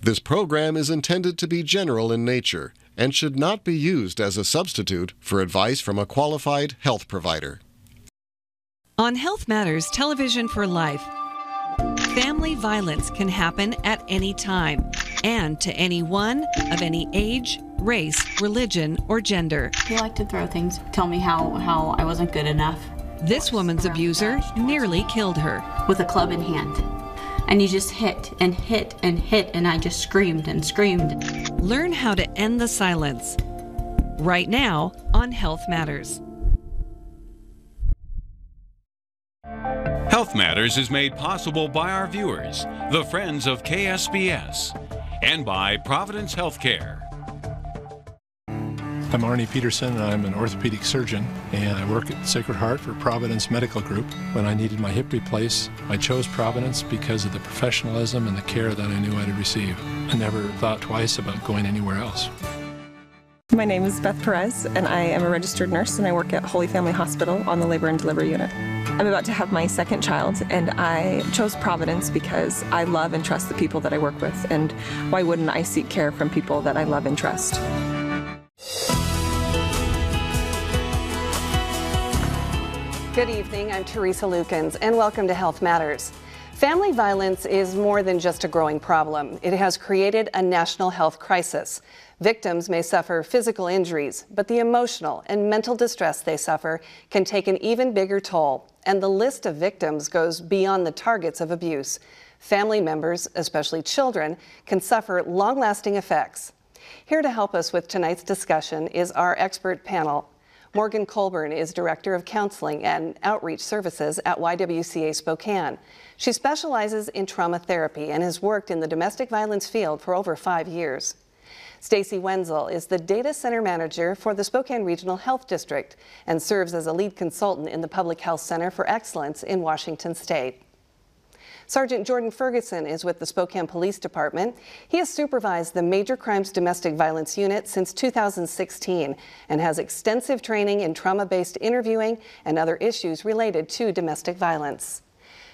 This program is intended to be general in nature and should not be used as a substitute for advice from a qualified health provider. On Health Matters Television for Life, family violence can happen at any time and to anyone of any age, race, religion, or gender. He liked to throw things, tell me how I wasn't good enough. This woman's abuser nearly killed her. With a club in hand. And he just hit and hit and hit, and I just screamed and screamed. Learn how to end the silence right now on Health Matters. Health Matters is made possible by our viewers, the friends of KSPS, and by Providence Healthcare. I'm Arnie Peterson, and I'm an orthopedic surgeon, and I work at Sacred Heart for Providence Medical Group. When I needed my hip replaced, I chose Providence because of the professionalism and the care that I knew I'd receive. I never thought twice about going anywhere else. My name is Beth Perez, and I am a registered nurse, and I work at Holy Family Hospital on the labor and delivery unit. I'm about to have my second child, and I chose Providence because I love and trust the people that I work with, and why wouldn't I seek care from people that I love and trust? Good evening, I'm Teresa Lukens, and welcome to Health Matters. Family violence is more than just a growing problem. It has created a national health crisis. Victims may suffer physical injuries, but the emotional and mental distress they suffer can take an even bigger toll. And the list of victims goes beyond the targets of abuse. Family members, especially children, can suffer long-lasting effects. Here to help us with tonight's discussion is our expert panel. Morgan Colburn is Director of Counseling and Outreach Services at YWCA Spokane. She specializes in trauma therapy and has worked in the domestic violence field for over 5 years. Stacy Wenzl is the Data Center Manager for the Spokane Regional Health District and serves as a lead consultant in the Public Health Center for Excellence in Washington State. Sergeant Jordan Ferguson is with the Spokane Police Department. He has supervised the Major Crimes Domestic Violence Unit since 2016 and has extensive training in trauma-based interviewing and other issues related to domestic violence.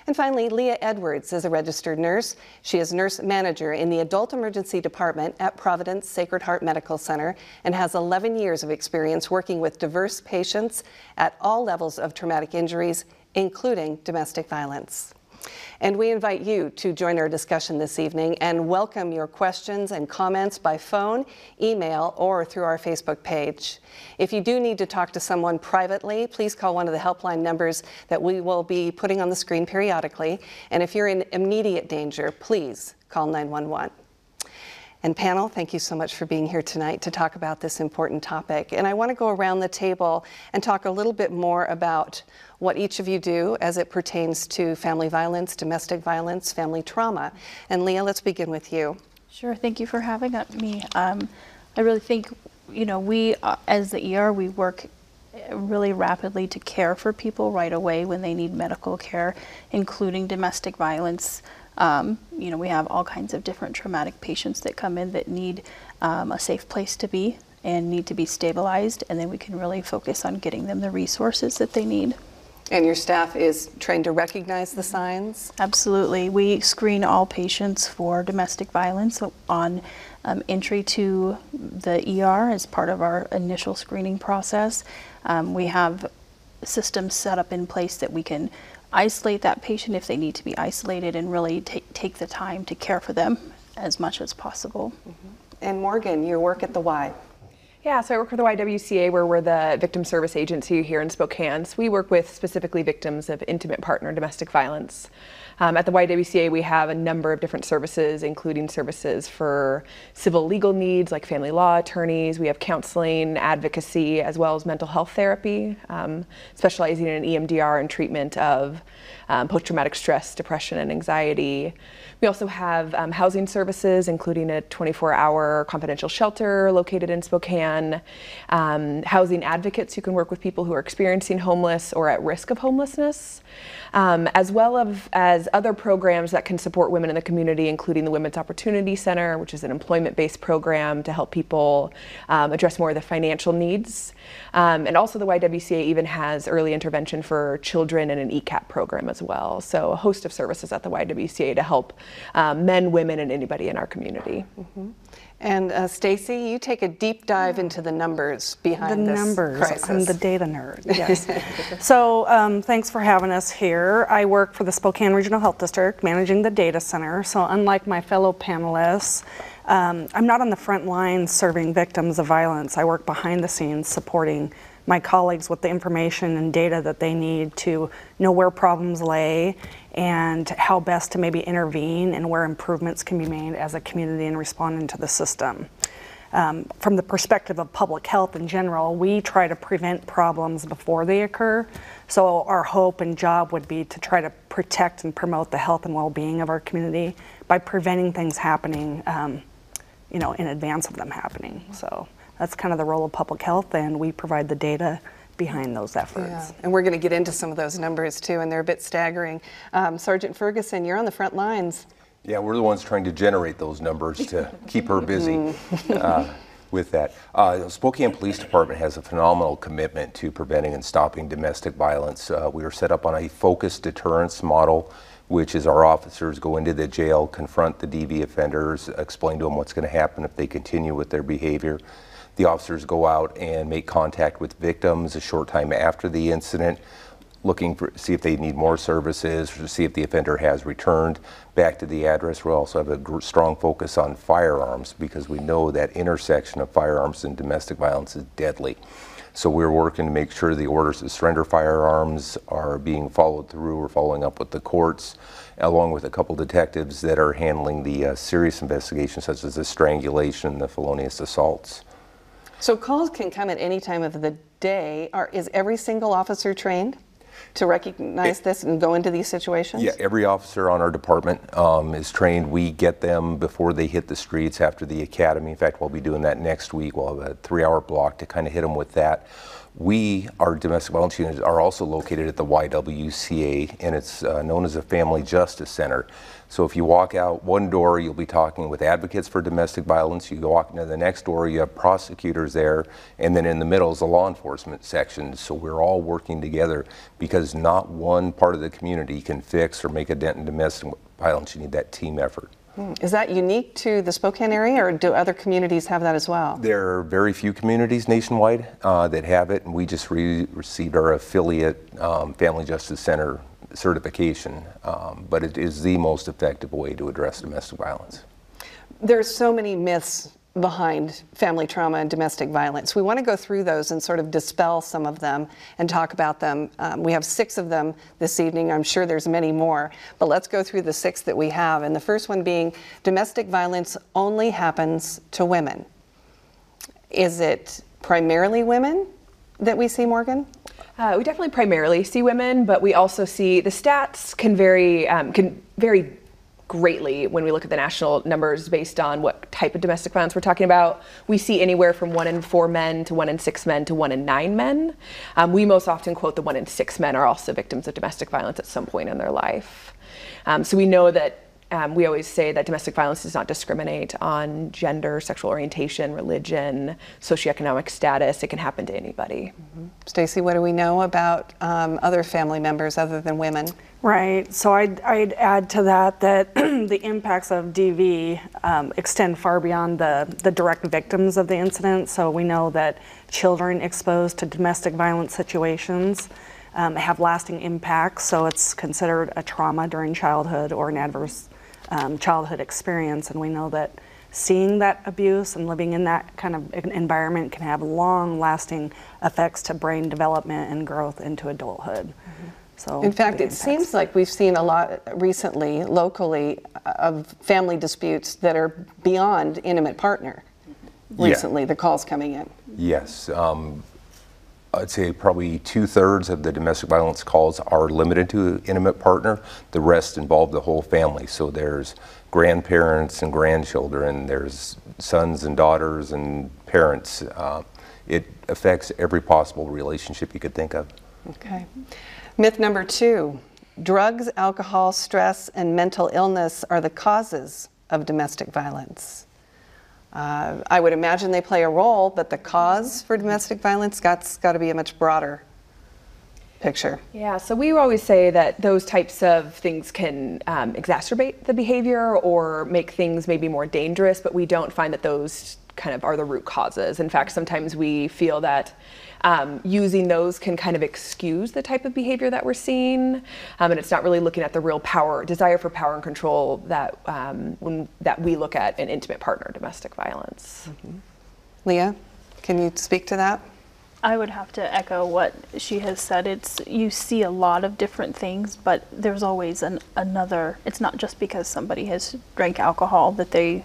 And finally, Leah Edwards is a registered nurse. She is nurse manager in the Adult Emergency Department at Providence Sacred Heart Medical Center and has 11 years of experience working with diverse patients at all levels of traumatic injuries, including domestic violence. And we invite you to join our discussion this evening and welcome your questions and comments by phone, email, or through our Facebook page. If you do need to talk to someone privately, please call one of the helpline numbers that we will be putting on the screen periodically. And if you're in immediate danger, please call 911. And panel, thank you so much for being here tonight to talk about this important topic. And I want to go around the table and talk a little bit more about what each of you do as it pertains to family violence, domestic violence, family trauma. And Leah, let's begin with you. Sure, thank you for having me. I really think, we as the ER, we work really rapidly to care for people right away when they need medical care, including domestic violence. We have all kinds of different traumatic patients that come in that need a safe place to be and need to be stabilized, and then we can really focus on getting them the resources that they need. And your staff is trained to recognize the signs? Absolutely. We screen all patients for domestic violence on entry to the ER as part of our initial screening process. We have systems set up in place that we can isolate that patient if they need to be isolated and really take the time to care for them as much as possible. Mm-hmm. And Morgan, you work at the Y. Yeah, so I work for the YWCA, where we're the victim service agency here in Spokane. So we work with specifically victims of intimate partner domestic violence. At the YWCA, we have a number of different services, including services for civil legal needs like family law attorneys. We have counseling, advocacy, as well as mental health therapy, specializing in EMDR and treatment of post-traumatic stress, depression, and anxiety. We also have housing services, including a 24-hour confidential shelter located in Spokane. can, housing advocates who can work with people who are experiencing homeless or at risk of homelessness, as well as other programs that can support women in the community, including the Women's Opportunity Center, which is an employment-based program to help people address more of the financial needs. And also the YWCA even has early intervention for children and an ECAP program as well. So a host of services at the YWCA to help men, women, and anybody in our community. Mm-hmm. And Stacy, you take a deep dive into the numbers behind this crisis. I'm the data nerd, yes. So thanks for having us here. I work for the Spokane Regional Health District, managing the data center. So unlike my fellow panelists, I'm not on the front lines serving victims of violence. I work behind the scenes supporting my colleagues with the information and data that they need to know where problems lay and how best to maybe intervene and where improvements can be made as a community in responding to the system. From the perspective of public health in general, we try to prevent problems before they occur. So our hope and job would be to try to protect and promote the health and well-being of our community by preventing things happening, in advance of them happening. So that's kind of the role of public health, and we provide the data behind those efforts. Yeah. And we're going to get into some of those numbers too, and they're a bit staggering. Sergeant Ferguson, you're on the front lines. Yeah, we're the ones trying to generate those numbers to keep her busy with that. Spokane Police Department has a phenomenal commitment to preventing and stopping domestic violence. We are set up on a focused deterrence model, which is our officers go into the jail, confront the DV offenders, explain to them what's going to happen if they continue with their behavior. The officers go out and make contact with victims a short time after the incident, looking for see if they need more services, or see if the offender has returned back to the address. We also have a strong focus on firearms because we know that intersection of firearms and domestic violence is deadly. So we're working to make sure the orders to surrender firearms are being followed through. We're following up with the courts, along with a couple detectives that are handling the serious investigations, such as the strangulation, the felonious assaults. So calls can come at any time of the day. Is every single officer trained to recognize this and go into these situations? Yeah, every officer on our department is trained. We get them before they hit the streets after the academy. In fact, we'll be doing that next week. We'll have a 3-hour block to kind of hit them with that. Our domestic violence units are also located at the YWCA, and it's known as a Family Justice Center. So if you walk out one door, you'll be talking with advocates for domestic violence. You walk into the next door, you have prosecutors there, and then in the middle is a law enforcement section. So we're all working together because not one part of the community can fix or make a dent in domestic violence. You need that team effort. Is that unique to the Spokane area, or do other communities have that as well? There are very few communities nationwide that have it, and we just received our affiliate Family Justice Center certification, but it is the most effective way to address domestic violence. There's so many myths behind family trauma and domestic violence. We want to go through those and sort of dispel some of them and talk about them. We have 6 of them this evening. I'm sure there's many more, but let's go through the 6 that we have. And the first one being domestic violence only happens to women. Is it primarily women that we see, Morgan? We definitely primarily see women, but we also see the stats can vary greatly when we look at the national numbers based on what type of domestic violence we're talking about. We see anywhere from 1 in 4 men to 1 in 6 men to 1 in 9 men. We most often quote the 1 in 6 men are also victims of domestic violence at some point in their life. So we know that we always say that domestic violence does not discriminate on gender, sexual orientation, religion, socioeconomic status. It can happen to anybody. Mm-hmm. Stacy, what do we know about other family members other than women? Right, so I'd add to that the impacts of DV extend far beyond the direct victims of the incident. So we know that children exposed to domestic violence situations have lasting impacts, so it's considered a trauma during childhood or an adverse childhood experience, and we know that seeing that abuse and living in that kind of environment can have long-lasting effects to brain development and growth into adulthood. Mm-hmm. So in fact, it seems like we've seen a lot recently, locally, of family disputes that are beyond intimate partner. Recently, the calls coming in. Yes. I'd say probably 2/3 of the domestic violence calls are limited to intimate partner. The rest involve the whole family. So there's grandparents and grandchildren, there's sons and daughters and parents. It affects every possible relationship you could think of. Okay. Myth number 2, drugs, alcohol, stress, and mental illness are the causes of domestic violence. I would imagine they play a role, but the cause for domestic violence got to be a much broader picture. Yeah, so we always say that those types of things can exacerbate the behavior or make things maybe more dangerous, but we don't find that those kind of are the root causes. In fact, sometimes we feel that using those can kind of excuse the type of behavior that we're seeing, and it's not really looking at the real desire for power and control that that we look at in intimate partner domestic violence. Mm-hmm. Leah, can you speak to that? I would have to echo what she has said. You see a lot of different things, but there's always another. It's not just because somebody has drank alcohol that they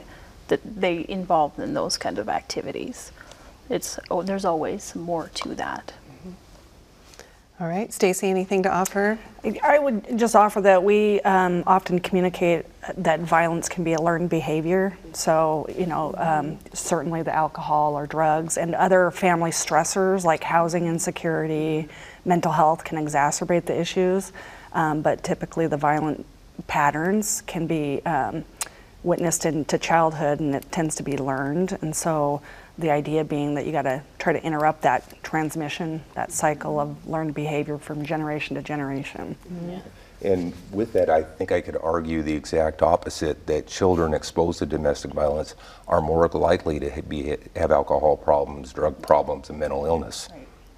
involved in those kind of activities. There's always more to that. All right, Stacy, anything to offer? I would just offer that we often communicate that violence can be a learned behavior. So, certainly the alcohol or drugs and other family stressors like housing insecurity, mental health can exacerbate the issues. But typically the violent patterns can be witnessed into childhood, and it tends to be learned. And so the idea being that you got to try to interrupt that transmission, that cycle of learned behavior from generation to generation. Yeah. And with that, I think I could argue the exact opposite, that children exposed to domestic violence are more likely to have alcohol problems, drug problems, and mental illness,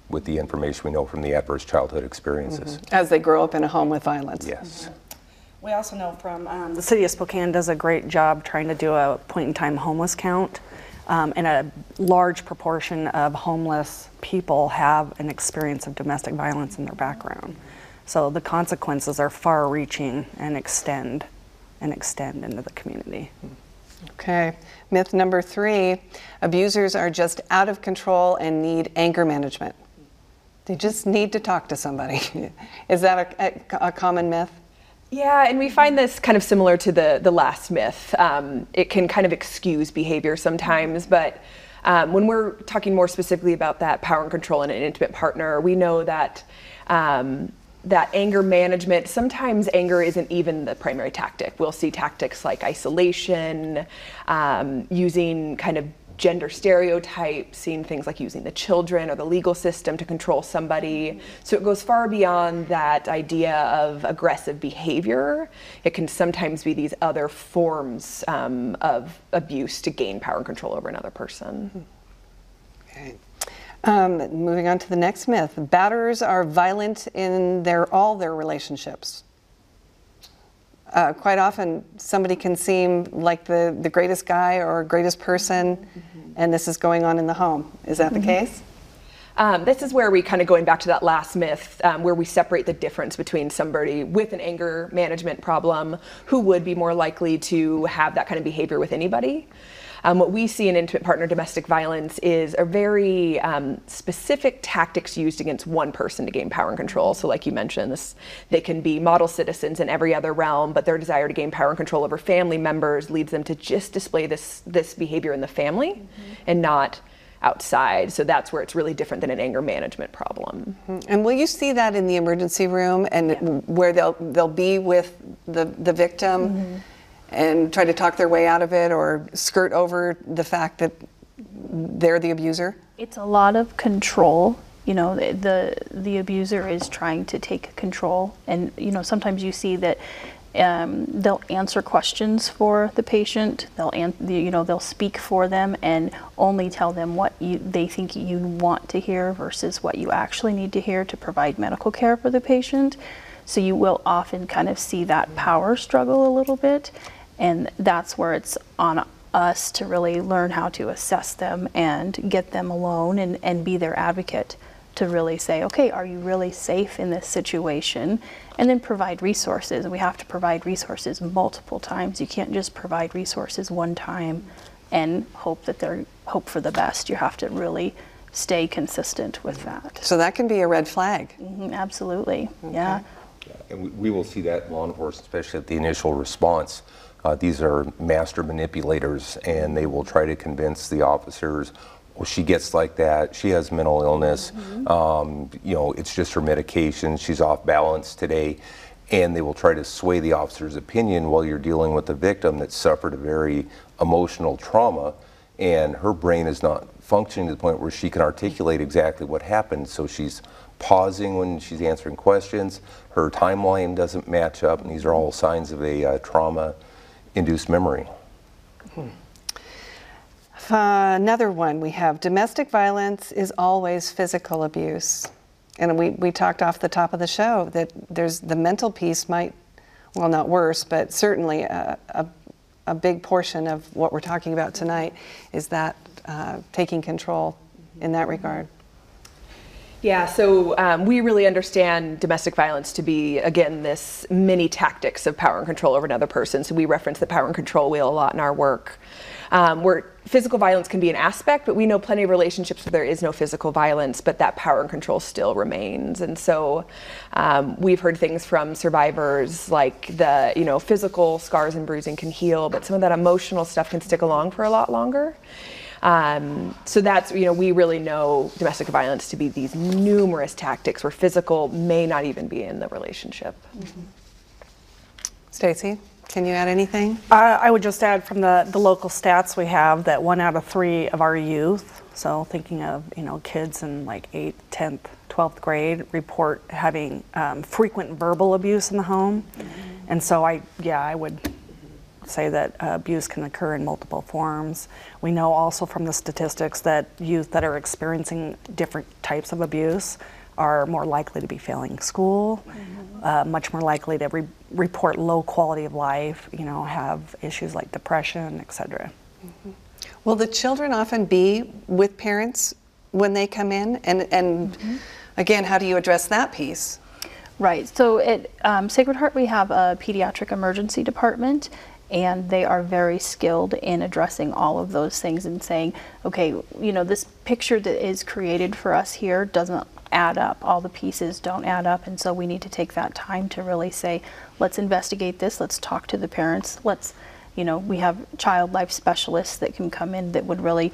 with the information we know from the adverse childhood experiences. As they grow up in a home with violence. Yes. We also know from the city of Spokane does a great job trying to do a point-in-time homeless count. And a large proportion of homeless people have an experience of domestic violence in their background. So the consequences are far-reaching and extend into the community. Okay. Myth number 3, abusers are just out of control and need anger management. They just need to talk to somebody. Is that a common myth? Yeah, and we find this kind of similar to the last myth. It can kind of excuse behavior sometimes, but when we're talking more specifically about that power and control in an intimate partner, we know that that anger management, sometimes anger isn't even the primary tactic. We'll see tactics like isolation, using kind of gender stereotypes, seeing things like using the children or the legal system to control somebody. So it goes far beyond that idea of aggressive behavior. It can sometimes be these other forms of abuse to gain power and control over another person. Okay. Moving on to the next myth. Batterers are violent in all their relationships. Quite often somebody can seem like the greatest guy or greatest person, and this is going on in the home. Is that the case? This is where we kind of going back to that last myth, where we separate the difference between somebody with an anger management problem who would be more likely to have that kind of behavior with anybody. What we see in intimate partner domestic violence is a very specific tactics used against one person to gain power and control. So like you mentioned, they can be model citizens in every other realm, but their desire to gain power and control over family members leads them to just display this behavior in the family and not outside. So that's where it's really different than an anger management problem. And will you see that in the emergency room and where they'll be with the victim and try to talk their way out of it or skirt over the fact that they're the abuser? It's a lot of control. The abuser is trying to take control, and sometimes you see that they'll answer questions for the patient. They'll speak for them and only tell them what they think you want to hear versus what you actually need to hear to provide medical care for the patient. So you will often kind of see that power struggle a little bit. And that's where it's on us to really learn how to assess them and get them alone and be their advocate to really say, okay, are you really safe in this situation? And then provide resources. We have to provide resources multiple times. You can't just provide resources one time and hope for the best. You have to really stay consistent with that. So that can be a red flag. Absolutely, yeah. And we will see that in law enforcement, especially at the initial response. These are master manipulators, and they will try to convince the officers, well, she gets like that, she has mental illness, you know, it's just her medication, she's off balance today. And they will try to sway the officer's opinion while you're dealing with a victim that suffered a very emotional trauma, and her brain is not functioning to the point where she can articulate exactly what happened. So she's pausing when she's answering questions, her timeline doesn't match up, and these are all signs of a trauma-induced memory. Another one we have, domestic violence is always physical abuse. And we talked off the top of the show that there's the mental piece might, well, not worse, but certainly a big portion of what we're talking about tonight is that taking control in that regard. Yeah, so we really understand domestic violence to be, again, this many tactics of power and control over another person. So we reference the power and control wheel a lot in our work. Where physical violence can be an aspect, but we know plenty of relationships where there is no physical violence, but that power and control still remains. And so we've heard things from survivors like the, you know, physical scars and bruising can heal, but some of that emotional stuff can stick along for a lot longer. So that's, you know, we really know domestic violence to be these numerous tactics where physical may not even be in the relationship. Stacy, can you add anything? I would just add from the local stats we have that 1 out of 3 of our youth, so thinking of, you know, kids in like 8th, 10th, 12th grade, report having frequent verbal abuse in the home. And so I would say that abuse can occur in multiple forms. We know also from the statistics that youth that are experiencing different types of abuse are more likely to be failing school, much more likely to report low quality of life, you know, have issues like depression, etc. Will the children often be with parents when they come in? And again, how do you address that piece? Right, so at Sacred Heart we have a pediatric emergency department, and they are very skilled in addressing all of those things and saying, okay, you know, this picture that is created for us here doesn't add up. All the pieces don't add up, and so we need to take that time to really say, let's investigate this, let's talk to the parents, let's, you know, we have child life specialists that can come in that would really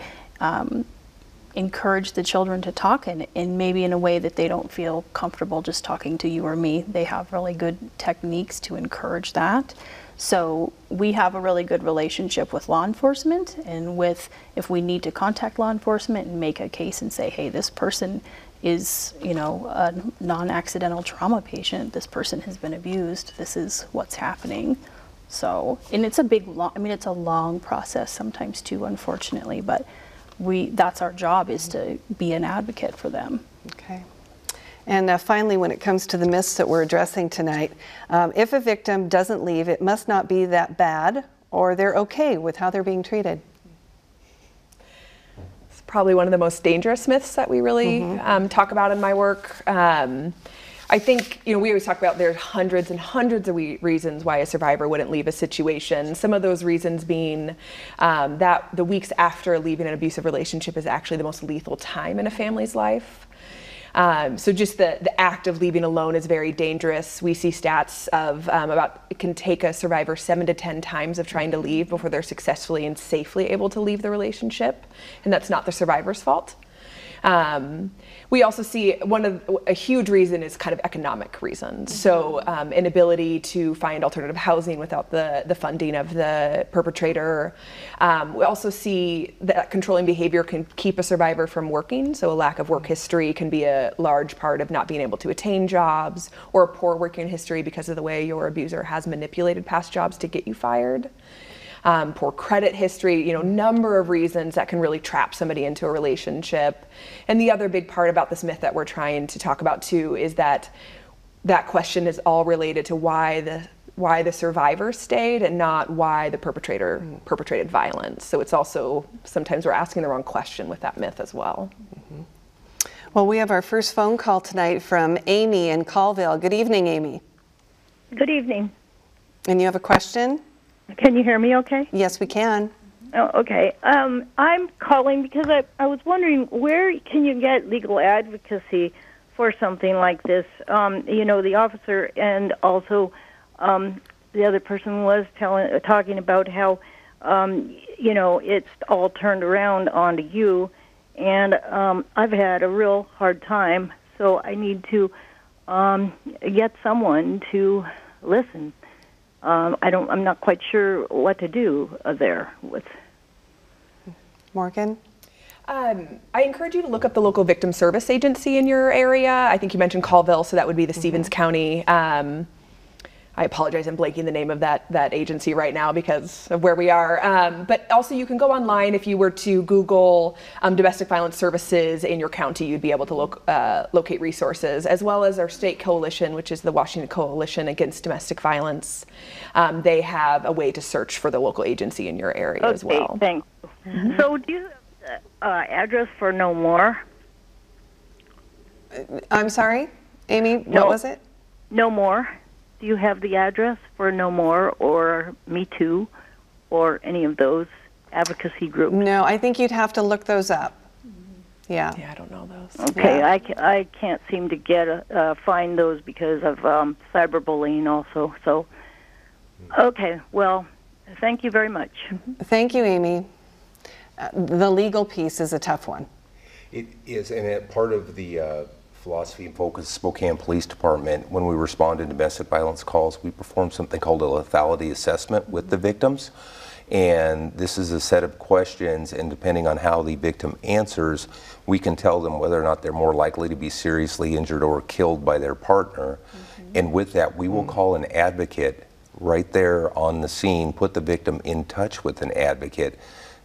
encourage the children to talk, and maybe in a way that they don't feel comfortable just talking to you or me. They have really good techniques to encourage that. So we have a really good relationship with law enforcement, and with, if we need to contact law enforcement and make a case and say, hey, this person is, you know, a non-accidental trauma patient, this person has been abused, this is what's happening. So, and it's a big, I mean, it's a long process sometimes too, unfortunately, but that's our job, is to be an advocate for them. Okay. And finally, when it comes to the myths that we're addressing tonight, if a victim doesn't leave, it must not be that bad, or they're okay with how they're being treated. It's probably one of the most dangerous myths that we really talk about in my work. I think, you know, we always talk about there's hundreds and hundreds of reasons why a survivor wouldn't leave a situation. Some of those reasons being that the weeks after leaving an abusive relationship is actually the most lethal time in a family's life. So just the act of leaving alone is very dangerous. We see stats of about, it can take a survivor 7 to 10 times of trying to leave before they're successfully and safely able to leave the relationship, and that's not the survivor's fault. We also see a huge reason is kind of economic reasons. So inability to find alternative housing without the funding of the perpetrator. We also see that controlling behavior can keep a survivor from working. So a lack of work history can be a large part of not being able to attain jobs, or a poor working history because of the way your abuser has manipulated past jobs to get you fired. Poor credit history, you know, number of reasons that can really trap somebody into a relationship. And the other big part about this myth that we're trying to talk about too is that question is all related to why the survivor stayed and not why the perpetrator perpetrated violence. So it's also, sometimes we're asking the wrong question with that myth as well. Well, we have our first phone call tonight from Amy in Colville. Good evening, Amy. Good evening. And you have a question? Can you hear me okay? Yes, we can. Oh, okay. I'm calling because I was wondering, where can you get legal advocacy for something like this? You know, the officer and also the other person was talking about how, you know, it's all turned around onto you, and I've had a real hard time, so I need to get someone to listen. I'm not quite sure what to do there with. Morgan? I encourage you to look up the local victim service agency in your area. I think you mentioned Colville, so that would be the Stevens County. I apologize, I'm blanking the name of that agency right now because of where we are. But also you can go online. If you were to Google domestic violence services in your county, you'd be able to locate resources, as well as our state coalition, which is the Washington Coalition Against Domestic Violence. They have a way to search for the local agency in your area as well. Okay, thanks. So do you have the address for No More? I'm sorry, Amy, what was it? No More. Do you have the address for No More or Me Too or any of those advocacy groups? No, I think you'd have to look those up. Yeah. Yeah, I don't know those. Okay, Yeah. I can't seem to get find those because of cyberbullying also. So, okay, well, thank you very much. Thank you, Amy. The legal piece is a tough one. It is, and part of the philosophy and focus of Spokane Police Department, when we respond to domestic violence calls, we perform something called a lethality assessment with the victims. And this is a set of questions, and depending on how the victim answers, we can tell them whether or not they're more likely to be seriously injured or killed by their partner. And with that, we will call an advocate right there on the scene, put the victim in touch with an advocate,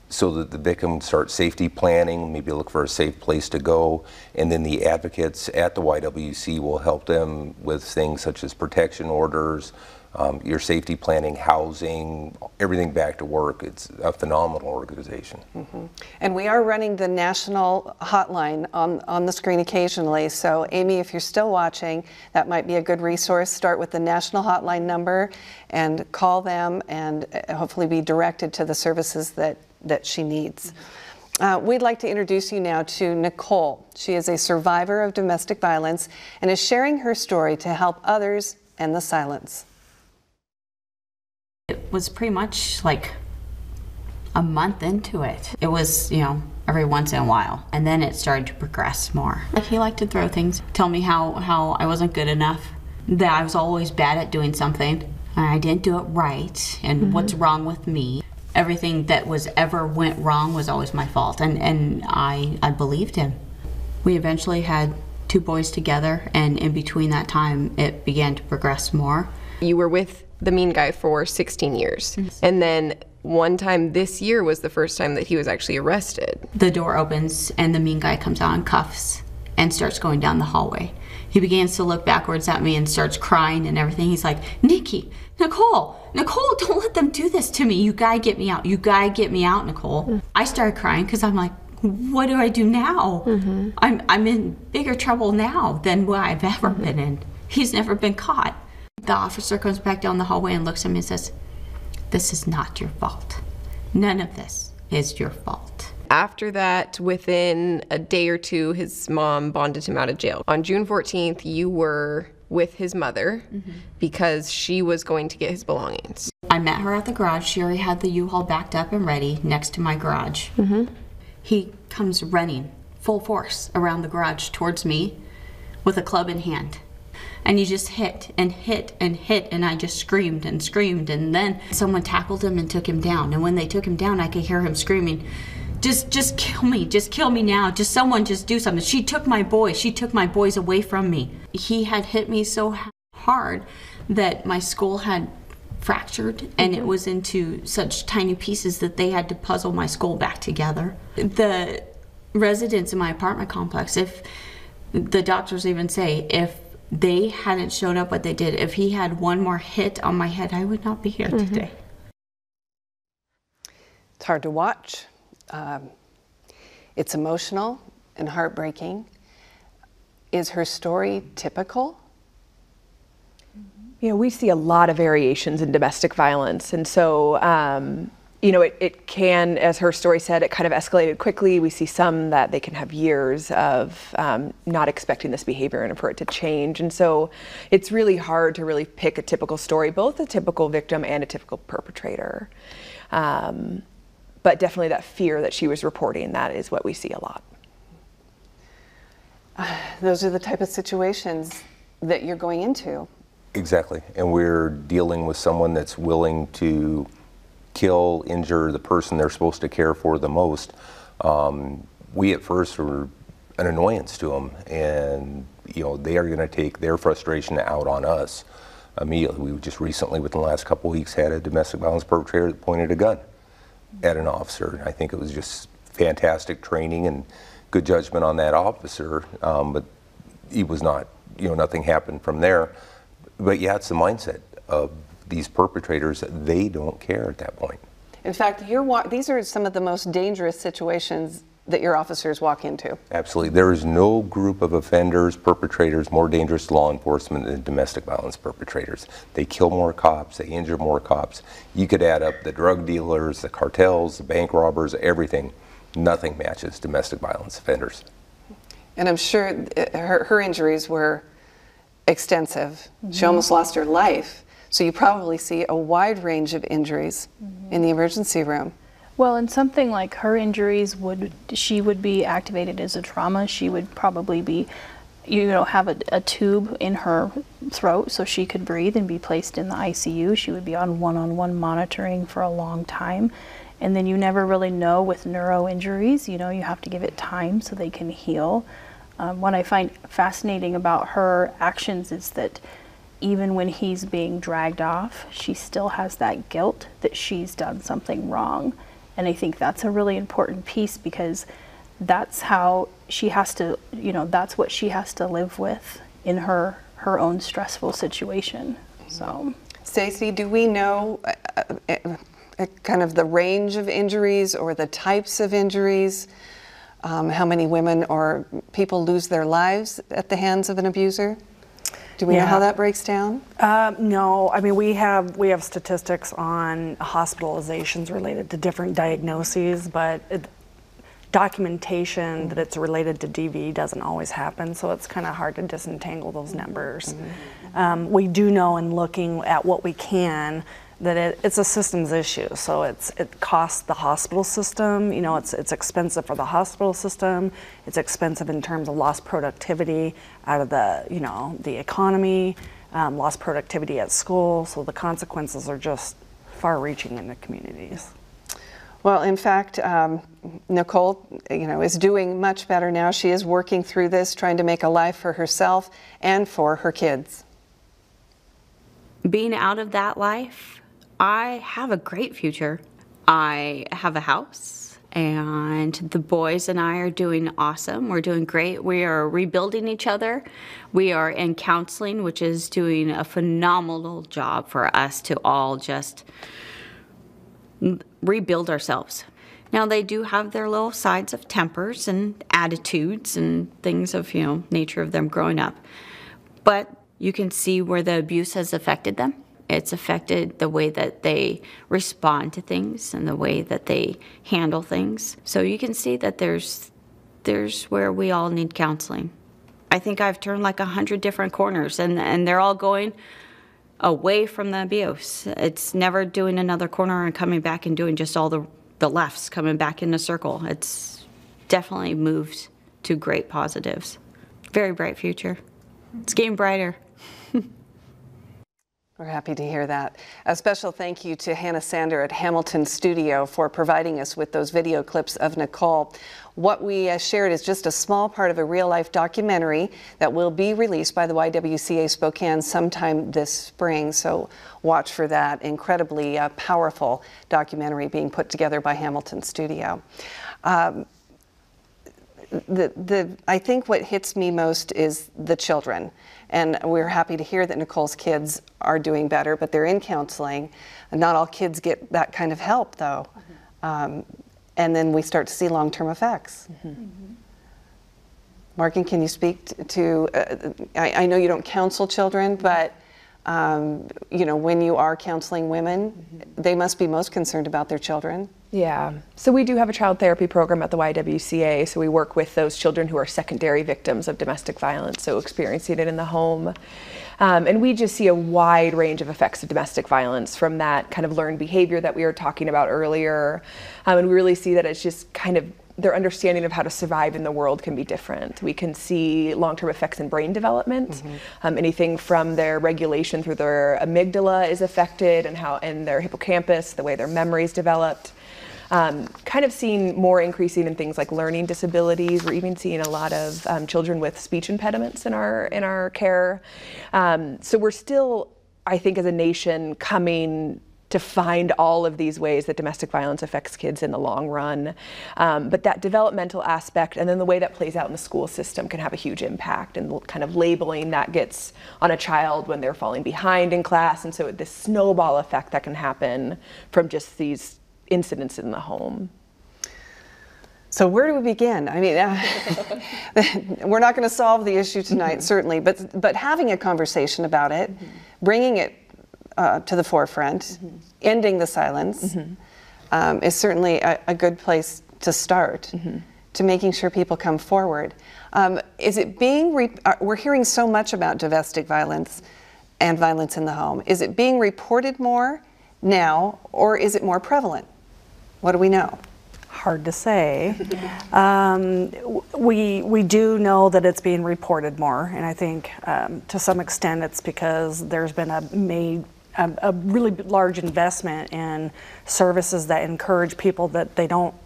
so that the victim starts safety planning, maybe look for a safe place to go, and then the advocates at the YWC will help them with things such as protection orders, your safety planning, housing, everything back to work. It's a phenomenal organization. And we are running the national hotline on the screen occasionally. So Amy, if you're still watching, that might be a good resource. Start with the national hotline number and call them and hopefully be directed to the services that she needs. We'd like to introduce you now to Nicole. She is a survivor of domestic violence and is sharing her story to help others end the silence. It was pretty much like a month into it. It was, you know, every once in a while. And then it started to progress more. Like, he liked to throw things, tell me how I wasn't good enough, that I was always bad at doing something, and I didn't do it right, and what's wrong with me. Everything that was ever went wrong was always my fault, and I believed him. We eventually had 2 boys together, and in between that time, it began to progress more. You were with the mean guy for 16 years, and then one time this year was the first time that he was actually arrested. The door opens, and the mean guy comes out in cuffs and starts going down the hallway. He begins to look backwards at me and starts crying and everything. He's like, Nikki, Nicole, don't let them do this to me. You gotta get me out. You gotta get me out, Nicole. I started crying because I'm like, what do I do now? I'm in bigger trouble now than what I've ever been in. He's never been caught. The officer comes back down the hallway and looks at me and says, this is not your fault. None of this is your fault. After that, within a day or two, his mom bonded him out of jail. On June 14th, you were with his mother because she was going to get his belongings. I met her at the garage. She already had the U-Haul backed up and ready next to my garage. He comes running full force around the garage towards me with a club in hand. And he just hit and hit and hit, and I just screamed and screamed, and then someone tackled him and took him down. And when they took him down, I could hear him screaming, just kill me now, just someone just do something. She took my boys away from me. He had hit me so hard that my skull had fractured, and it was into such tiny pieces that they had to puzzle my skull back together. The residents in my apartment complex, if the doctors even say, if they hadn't shown up what they did, if he had one more hit on my head, I would not be here today. It's hard to watch. It's emotional and heartbreaking. Is her story typical? You know, we see a lot of variations in domestic violence, and so you know, it can, as her story said, it kind of escalated quickly. We see some that they can have years of not expecting this behavior and for it to change. And so it's really hard to really pick a typical story, both a typical victim and a typical perpetrator. But definitely that fear that she was reporting, that is what we see a lot. Those are the type of situations that you're going into. Exactly. And we're dealing with someone that's willing to kill, injure the person they're supposed to care for the most. We at first were an annoyance to them, and you know, they are going to take their frustration out on us immediately. We just recently, within the last couple of weeks, had a domestic violence perpetrator that pointed a gun at an officer. I think it was just fantastic training and good judgment on that officer, but he was not, you know, nothing happened from there. But yeah, it's the mindset of these perpetrators. They don't care at that point. In fact, these are some of the most dangerous situations that your officers walk into. Absolutely. There is no group of offenders, perpetrators, more dangerous to law enforcement than domestic violence perpetrators. They kill more cops, they injure more cops. You could add up the drug dealers, the cartels, the bank robbers, everything. Nothing matches domestic violence offenders. And I'm sure her injuries were extensive. She almost lost her life. So you probably see a wide range of injuries in the emergency room. Well, and something like her injuries, she would be activated as a trauma. She would probably be, you know, have a tube in her throat so she could breathe and be placed in the ICU. She would be on one-on-one monitoring for a long time. And then you never really know with neuro injuries, you know, you have to give it time so they can heal. What I find fascinating about her actions is that even when he's being dragged off, she still has that guilt that she's done something wrong. And I think that's a really important piece, because that's how she has to, you know, that's what she has to live with in her own stressful situation. So, Stacy, do we know kind of the range of injuries or the types of injuries? How many women or people lose their lives at the hands of an abuser? Do we know how that breaks down? No, I mean, we have statistics on hospitalizations related to different diagnoses, but documentation that it's related to DV doesn't always happen, so it's kind of hard to disentangle those numbers. We do know, in looking at what we can, that it's a systems issue. So it costs the hospital system. You know, it's expensive for the hospital system. It's expensive in terms of lost productivity out of the, you know, the economy, lost productivity at school. So the consequences are just far-reaching in the communities. Well, in fact, Nicole, you know, is doing much better now. She is working through this, trying to make a life for herself and for her kids. Being out of that life, I have a great future. I have a house, and the boys and I are doing awesome. We're doing great. We are rebuilding each other. We are in counseling, which is doing a phenomenal job for us to all just rebuild ourselves. Now, they do have their little sides of tempers and attitudes and things of, you know, nature of them growing up. But you can see where the abuse has affected them. It's affected the way that they respond to things and the way that they handle things. So you can see that there's where we all need counseling. I think I've turned like 100 different corners, and they're all going away from the abuse. It's never doing another corner and coming back and doing just all the lefts, coming back in a circle. It's definitely moved to great positives. Very bright future. It's getting brighter. We're happy to hear that. A special thank you to Hannah Sander at Hamilton Studio for providing us with those video clips of Nicole. What we shared is just a small part of a real-life documentary that will be released by the YWCA Spokane sometime this spring, so watch for that incredibly powerful documentary being put together by Hamilton Studio. I think what hits me most is the children. And we're happy to hear that Nicole's kids are doing better, but they're in counseling. And not all kids get that kind of help, though. And then we start to see long-term effects. Morgan, can you speak to, I know you don't counsel children, but You know, when you are counseling women, they must be most concerned about their children. Yeah, so we do have a child therapy program at the YWCA, so we work with those children who are secondary victims of domestic violence, so experiencing it in the home. And we just see a wide range of effects of domestic violence, from that kind of learned behavior that we were talking about earlier. And we really see that it's just kind of their understanding of how to survive in the world can be different. We can see long-term effects in brain development. Anything from their regulation through their amygdala is affected, and their hippocampus, the way their memory is developed. Kind of seeing more increasing in things like learning disabilities. We're even seeing a lot of children with speech impediments in our care. So we're still, I think, as a nation, coming to find all of these ways that domestic violence affects kids in the long run. But that developmental aspect, and then the way that plays out in the school system, can have a huge impact, and kind of labeling that gets on a child when they're falling behind in class. And so this snowball effect that can happen from just these incidents in the home. So where do we begin? I mean, we're not going to solve the issue tonight, certainly, but having a conversation about it, bringing it to the forefront, ending the silence, is certainly a good place to start, to making sure people come forward. Is it being, we're hearing so much about domestic violence and violence in the home. Is it being reported more now, or is it more prevalent? What do we know? Hard to say. We do know that it's being reported more, and I think to some extent it's because there's been a really large investment in services that encourage people that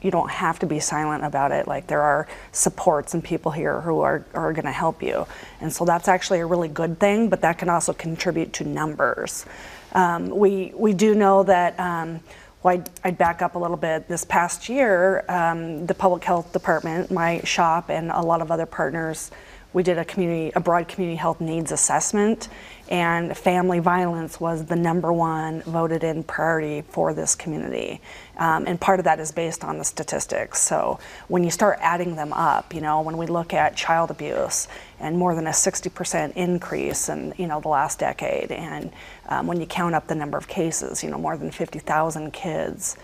you don't have to be silent about it. Like, there are supports and people here who are going to help you, and so that's actually a really good thing. But that can also contribute to numbers. We do know that. Well, I'd back up a little bit. This past year, the public health department, my shop, and a lot of other partners, we did a broad community health needs assessment, and family violence was the #1 voted in priority for this community. And part of that is based on the statistics. So when you start adding them up, when we look at child abuse, and more than a 60% increase in the last decade, and when you count up the number of cases, more than 50,000 kids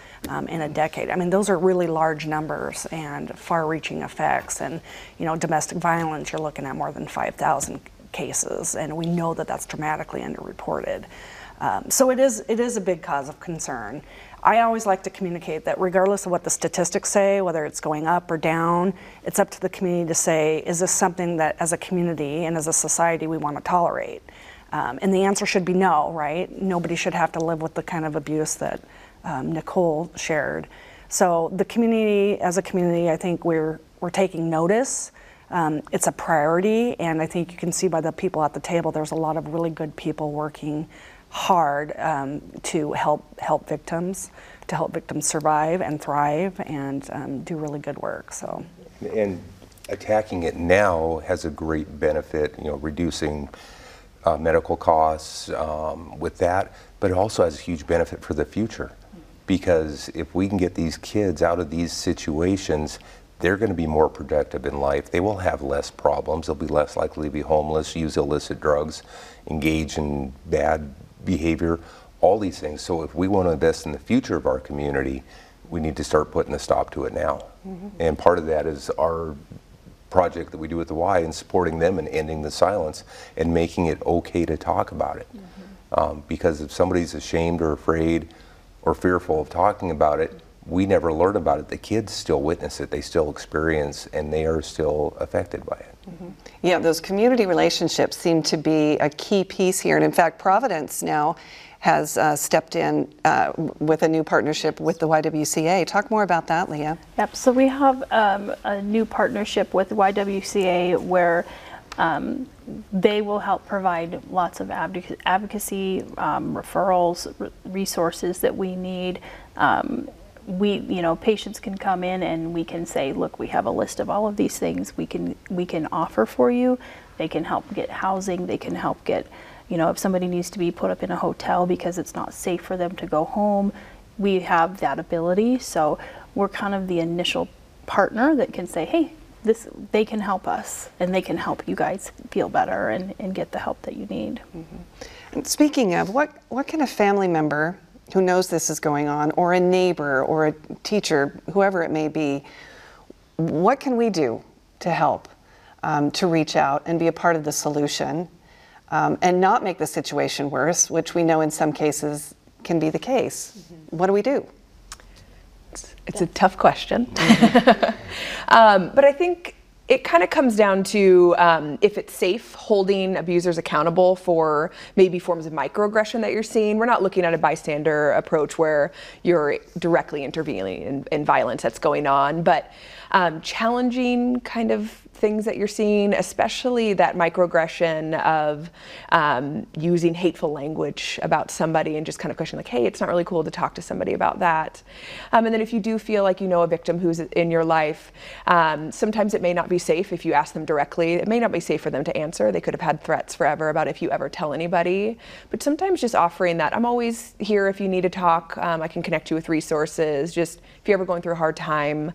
in a decade. I mean, those are really large numbers and far-reaching effects. And domestic violence, you're looking at more than 5,000 cases, and we know that that's dramatically underreported. So it is a big cause of concern. I always like to communicate that regardless of what the statistics say, whether it's going up or down, it's up to the community to say, is this something that as a community and as a society we want to tolerate? And the answer should be no, right? Nobody should have to live with the kind of abuse that Nicole shared. So the community, as a community, I think we're taking notice. It's a priority, and I think you can see by the people at the table, there's a lot of really good people working hard to help victims survive and thrive and do really good work. So, and attacking it now has a great benefit, reducing medical costs with that, but it also has a huge benefit for the future, because if we can get these kids out of these situations, they're going to be more productive in life. They will have less problems. They'll be less likely to be homeless, use illicit drugs, engage in bad behavior, all these things. So if we want to invest in the future of our community, we need to start putting a stop to it now. And part of that is our project that we do at the Y, and supporting them and ending the silence and making it okay to talk about it. Because if somebody's ashamed or afraid or fearful of talking about it, we never learn about it. The kids still witness it, they still experience, and they are still affected by it. Yeah, those community relationships seem to be a key piece here. And in fact, Providence now has stepped in with a new partnership with the YWCA. Talk more about that, Leah. Yep, so we have a new partnership with the YWCA where they will help provide lots of advocacy, referrals, resources that we need. Patients can come in and we can say, look, we have a list of all of these things we can offer for you. They can help get housing. They can help get, if somebody needs to be put up in a hotel because it's not safe for them to go home, we have that ability. So we're kind of the initial partner that can say, hey, they can help us and they can help you guys feel better and get the help that you need. Speaking of, what can a family member who knows this is going on, or a neighbor, or a teacher, whoever it may be, what can we do to help, to reach out and be a part of the solution, and not make the situation worse, which we know in some cases can be the case? Mm-hmm. What do we do? It's a tough question. But I think it kind of comes down to if it's safe holding abusers accountable for maybe forms of microaggression that you're seeing. We're not looking at a bystander approach where you're directly intervening in violence that's going on, but challenging kind of things that you're seeing, especially that microaggression of using hateful language about somebody and just kind of questioning like, hey, it's not really cool to talk to somebody about that. And then if you do feel like you know a victim who's in your life, sometimes it may not be safe if you ask them directly. It may not be safe for them to answer. They could have had threats forever about if you ever tell anybody. But sometimes just offering that, I'm always here if you need to talk. I can connect you with resources. Just if you're ever going through a hard time,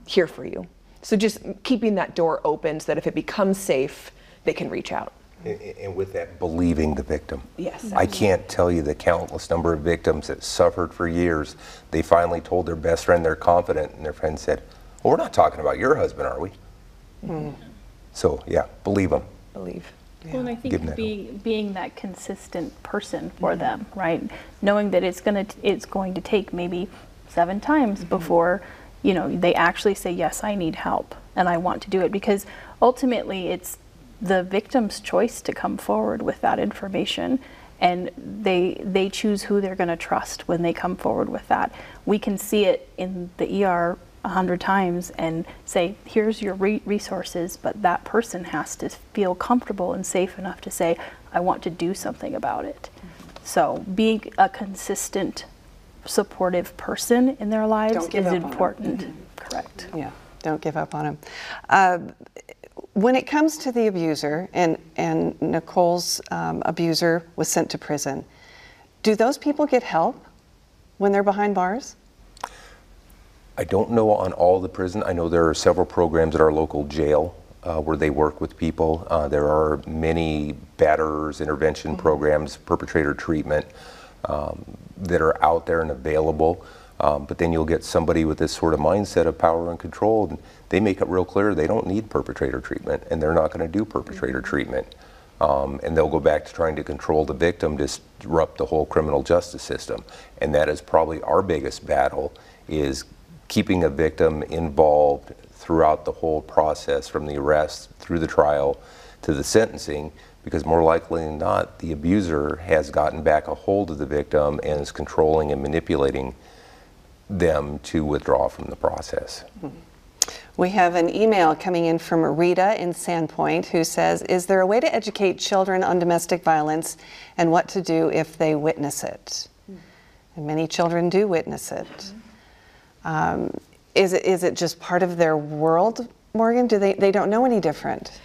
here for you. So just keeping that door open so that if it becomes safe, they can reach out. And with that, believing the victim. Yes. I can't tell you the countless number of victims that suffered for years. They finally told their best friend they're confident, and their friend said, well, we're not talking about your husband, are we? Mm. So, yeah, believe them. Believe. Yeah. Well, and I think being that consistent person for them, right? Knowing that it's going to take maybe 7 times before they actually say, yes, I need help and I want to do it, because ultimately it's the victim's choice to come forward with that information, and they choose who they're going to trust when they come forward with that. We can see it in the ER 100 times and say, here's your resources, but that person has to feel comfortable and safe enough to say, I want to do something about it. So being a consistent, supportive person in their lives is important. Mm-hmm. Correct. Yeah, don't give up on them. When it comes to the abuser, and Nicole's abuser was sent to prison, do those people get help when they're behind bars? I don't know on all the prison. I know there are several programs at our local jail where they work with people. There are many batterers intervention programs, perpetrator treatment, that are out there and available, but then you'll get somebody with this sort of mindset of power and control, and they make it real clear they don't need perpetrator treatment, and they're not going to do perpetrator treatment, and they'll go back to trying to control the victim, disrupt the whole criminal justice system. And that is probably our biggest battle, is keeping a victim involved throughout the whole process, from the arrest through the trial to the sentencing, because more likely than not, the abuser has gotten back a hold of the victim and is controlling and manipulating them to withdraw from the process. We have an email coming in from Rita in Sandpoint who says, is there a way to educate children on domestic violence and what to do if they witness it? And many children do witness it. Is it just part of their world, Morgan? They don't know any different?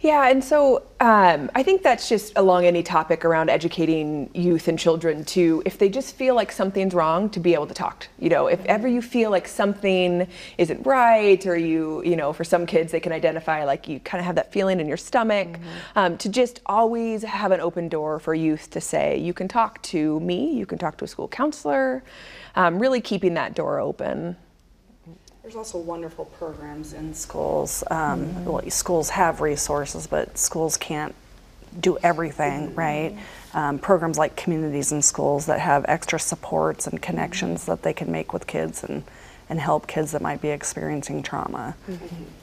Yeah, and so I think that's just along any topic around educating youth and children to, if they just feel like something's wrong, to be able to talk. If ever you feel like something isn't right, or for some kids they can identify like you kind of have that feeling in your stomach, to just always have an open door for youth to say, you can talk to me, you can talk to a school counselor, really keeping that door open. There's also wonderful programs in schools. Well, schools have resources, but schools can't do everything, right? Programs like communities in schools that have extra supports and connections that they can make with kids and help kids that might be experiencing trauma.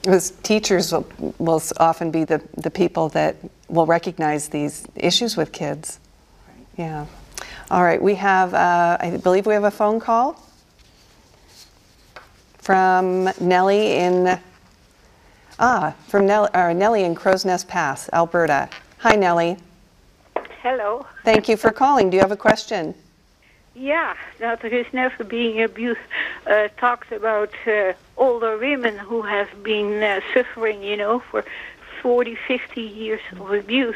Because teachers will often be the people that will recognize these issues with kids. Yeah. All right, we have, I believe we have a phone call from Nellie in Nellie in Crow's Nest Pass, Alberta. Hi, Nellie. Hello. Thank you for calling. Do you have a question? Yeah, Dr. Gisnev being abused talks about older women who have been suffering, for 40, 50 years of abuse.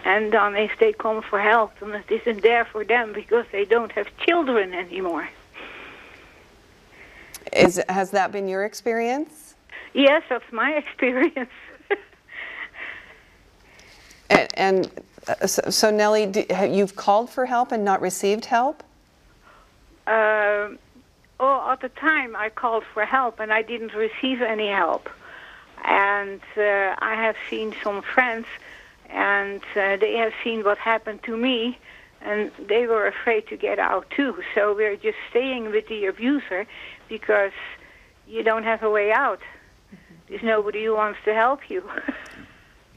And if they come for help, and it isn't there for them because they don't have children anymore. Has that been your experience? Yes, that's my experience. And So Nellie, you've called for help and not received help? At the time I called for help and I didn't receive any help. And I have seen some friends, and they have seen what happened to me, and they were afraid to get out too. So we're just staying with the abuser because you don't have a way out. There's nobody who wants to help you.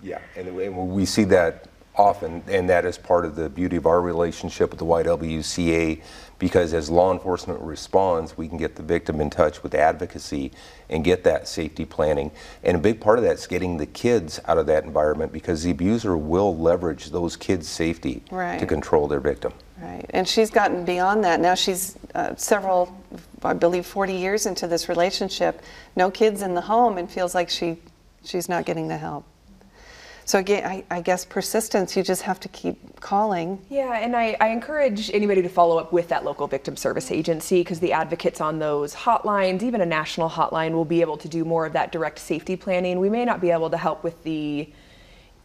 Yeah, and we see that often, and that is part of the beauty of our relationship with the YWCA, because as law enforcement responds, we can get the victim in touch with advocacy and get that safety planning. And a big part of that is getting the kids out of that environment, because the abuser will leverage those kids' safety to control their victim. Right, and she's gotten beyond that. Now she's several, I believe 40 years into this relationship, no kids in the home, and feels like she's not getting the help. So again, I guess persistence, you just have to keep calling. Yeah, and I encourage anybody to follow up with that local victim service agency, because the advocates on those hotlines, even a national hotline, will be able to do more of that direct safety planning. We may not be able to help with the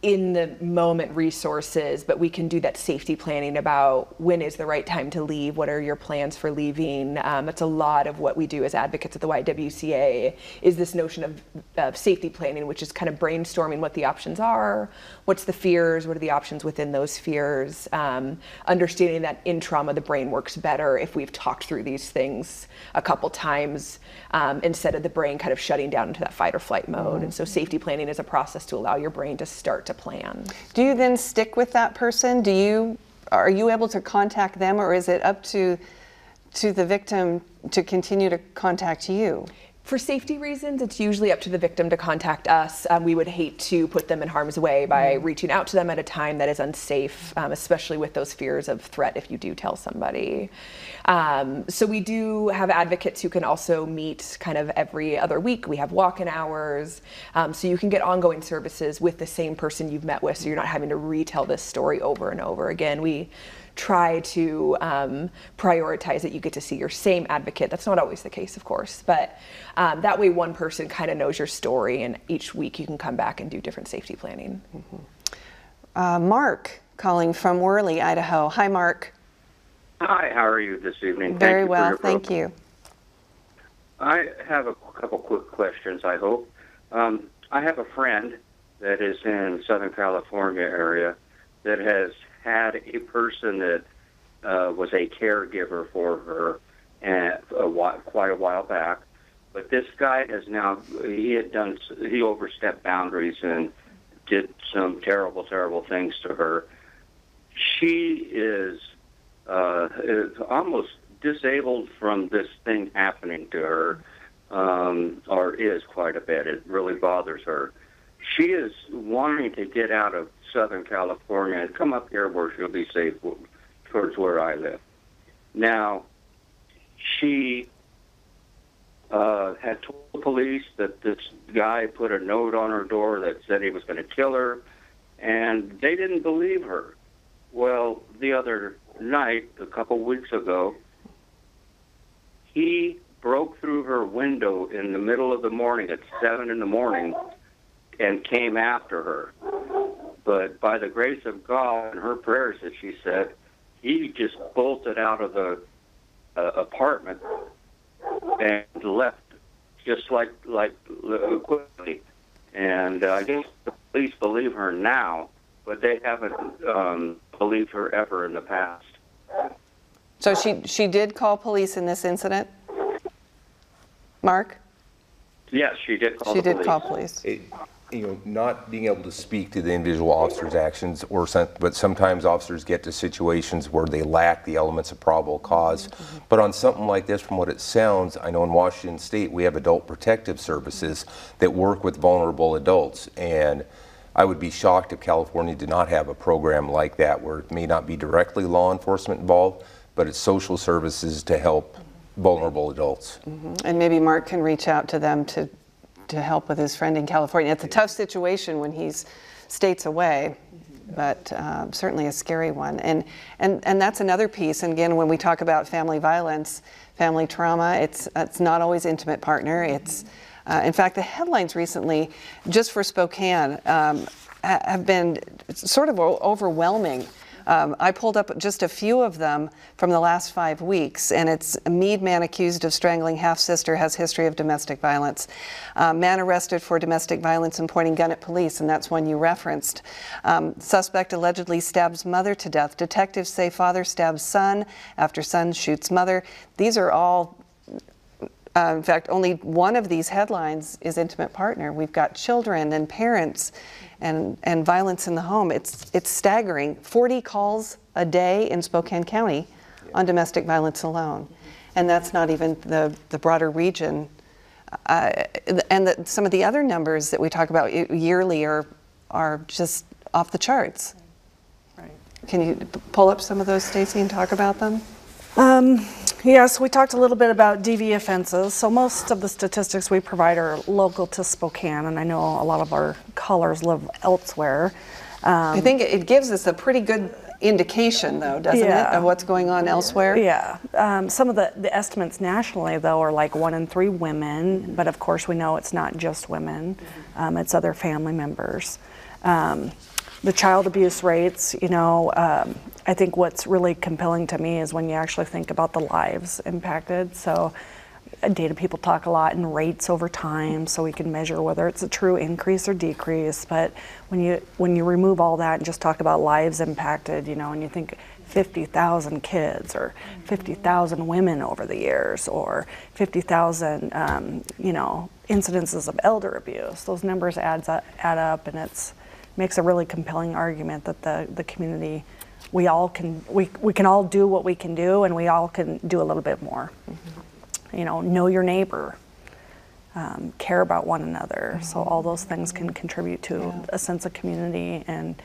in the moment resources, but we can do that safety planning about when is the right time to leave, what are your plans for leaving. That's a lot of what we do as advocates at the YWCA, is this notion of safety planning, which is kind of brainstorming what the options are, what's the fears, what are the options within those fears, understanding that in trauma the brain works better if we've talked through these things a couple times, instead of the brain kind of shutting down into that fight or flight mode. And so safety planning is a process to allow your brain to start to plan. Do you then stick with that person? Are you able to contact them, or is it up to the victim to continue to contact you? For safety reasons, it's usually up to the victim to contact us. We would hate to put them in harm's way by reaching out to them at a time that is unsafe, especially with those fears of threat if you do tell somebody. So we do have advocates who can also meet kind of every other week. We have walk-in hours, so you can get ongoing services with the same person you've met with, so you're not having to retell this story over and over again. We try to prioritize that you get to see your same advocate. That's not always the case, of course, but that way one person kind of knows your story, and each week you can come back and do different safety planning. Mark calling from Worley, Idaho. Hi, Mark. Hi, how are you this evening? Very well, thank you. I have a couple quick questions, I hope. I have a friend that is in Southern California area that has had a person that was a caregiver for her quite a while back. But this guy has now, he overstepped boundaries and did some terrible, terrible things to her. She is almost disabled from this thing happening to her, or is quite a bit. It really bothers her. She is wanting to get out of Southern California and come up here where she'll be safe, towards where I live. Now, she had told the police that this guy put a note on her door that said he was going to kill her, and they didn't believe her. Well, the other night, a couple weeks ago, he broke through her window in the middle of the morning at 7 in the morning and came after her. But by the grace of God and her prayers, as she said, he just bolted out of the apartment and left just like quickly. And I guess the police believe her now, but they haven't believed her ever in the past. So she did call police in this incident? Mark? Yes, she did call the police. She did call police. Not being able to speak to the individual officer's actions, but sometimes officers get to situations where they lack the elements of probable cause. But on something like this, from what it sounds, I know in Washington State we have adult protective services that work with vulnerable adults, and I would be shocked if California did not have a program like that, where it may not be directly law enforcement involved, but it's social services to help vulnerable adults. And maybe Mark can reach out to them to help with his friend in California. It's a tough situation when he's states away, but certainly a scary one. And that's another piece. And again, when we talk about family violence, family trauma, it's not always intimate partner. It's In fact, the headlines recently, just for Spokane, have been sort of overwhelming. I pulled up just a few of them from the last 5 weeks, and it's Meade man accused of strangling half-sister has history of domestic violence. Man arrested for domestic violence and pointing gun at police, and that's one you referenced. Suspect allegedly stabs mother to death. Detectives say father stabs son after son shoots mother. These are all, in fact, only one of these headlines is intimate partner. We've got children and parents and violence in the home. It's staggering. 40 calls a day in Spokane County on domestic violence alone. And that's not even the broader region. Some of the other numbers that we talk about yearly are just off the charts. Right. Can you pull up some of those, Stacy, and talk about them? Yes, we talked a little bit about DV offenses. So most of the statistics we provide are local to Spokane, and I know a lot of our callers live elsewhere. I think it gives us a pretty good indication, though, doesn't it, of what's going on elsewhere? Yeah. Some of the estimates nationally, though, are like 1 in 3 women, but of course we know it's not just women. It's other family members. The child abuse rates, I think what's really compelling to me is when you actually think about the lives impacted. So data people talk a lot in rates over time, so we can measure whether it's a true increase or decrease. But when you remove all that and just talk about lives impacted, and you think 50,000 kids or 50,000 women over the years or 50,000, incidences of elder abuse, those numbers add up, and makes a really compelling argument that the community, we can all do what we can do, and we all can do a little bit more. Know your neighbor, care about one another. So all those things can contribute to a sense of community. And